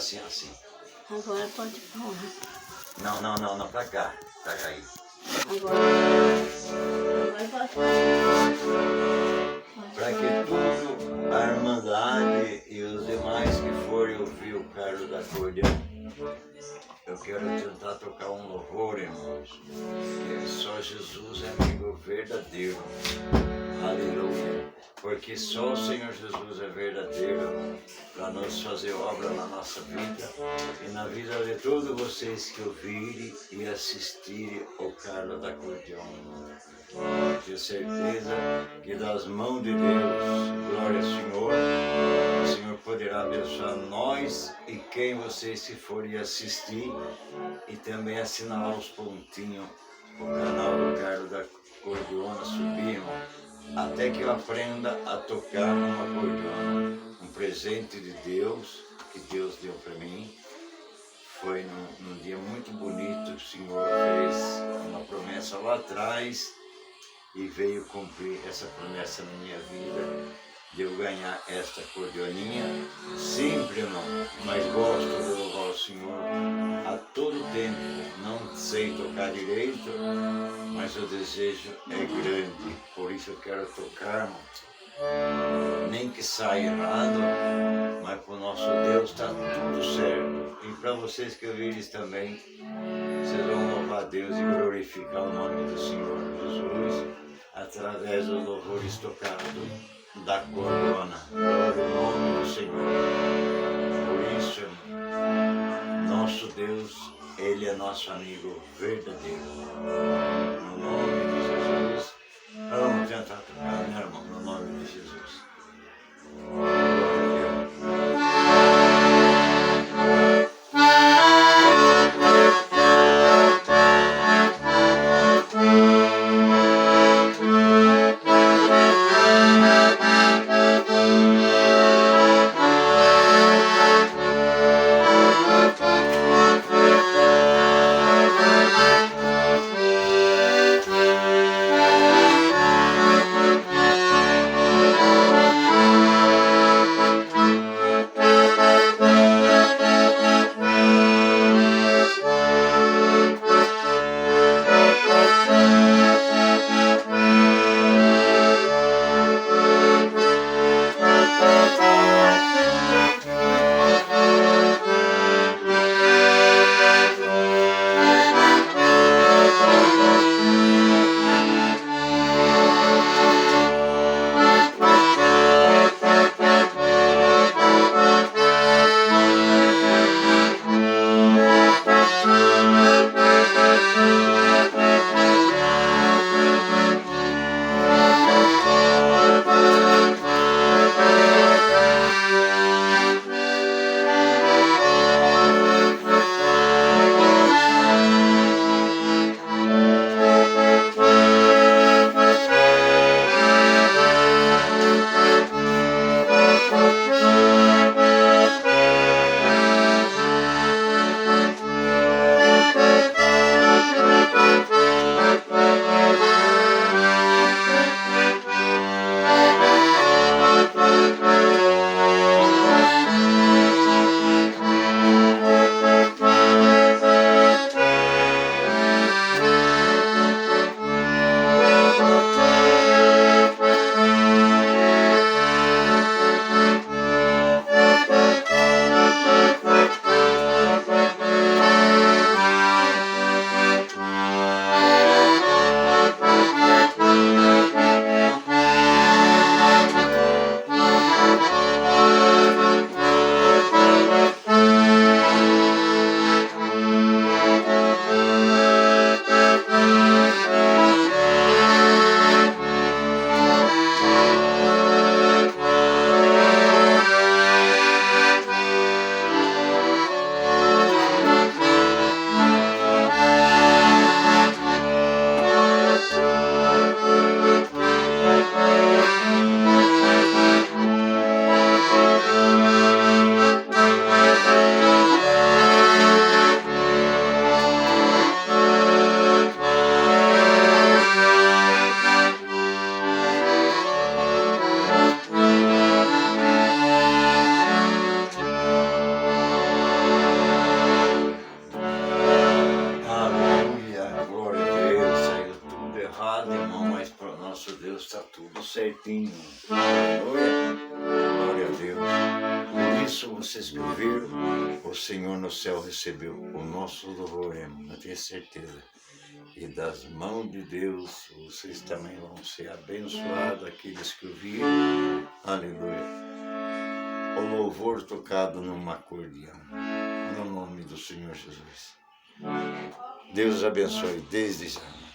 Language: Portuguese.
assim, assim. Agora pode falar. Não, pra cá aí. Agora pode falar. Para que tudo, a Irmandade e os demais que forem ouvir o Carlos da Acordeão, eu quero tentar tocar um louvor, irmãos, que só Jesus é amigo verdadeiro. Aleluia. Porque só o Senhor Jesus é verdadeiro para nos fazer obra na nossa vida e na vida de todos vocês que ouvirem e assistirem ao Carlos da Acordeão. Tenho certeza que das mãos de Deus, glória ao Senhor, o Senhor poderá abençoar nós e quem vocês se forem assistir e também assinalar os pontinhos, o canal do Carlos da Acordeona subir, irmão, até que eu aprenda a tocar uma acordeona. Um presente de Deus, que Deus deu para mim. Foi num dia muito bonito, o Senhor fez uma promessa lá atrás e veio cumprir essa promessa na minha vida, de eu ganhar esta acordeoninha. Simples, irmão, mas gosto de louvar o Senhor a todo tempo. Não sei tocar direito, mas o desejo é grande, por isso eu quero tocar, irmão. Nem que saia errado, mas para o nosso Deus está tudo certo. E para vocês que ouvirem também, vocês vão louvar Deus e glorificar o nome do Senhor Jesus através dos louvores tocados da acordeona. Glória ao nome do Senhor. Por isso, irmão, nosso Deus, Ele é nosso amigo verdadeiro. No nome de Jesus, vamos tentar tocar, né, irmão? No nome de Jesus. certinho. Aleluia. Glória a Deus. Por isso, vocês que ouviram, o Senhor no céu recebeu o nosso louvor, irmão. Eu tenho certeza. E das mãos de Deus, vocês também vão ser abençoados, aqueles que ouviram. Aleluia. O louvor tocado num acordeão. No nome do Senhor Jesus. Deus abençoe desde já.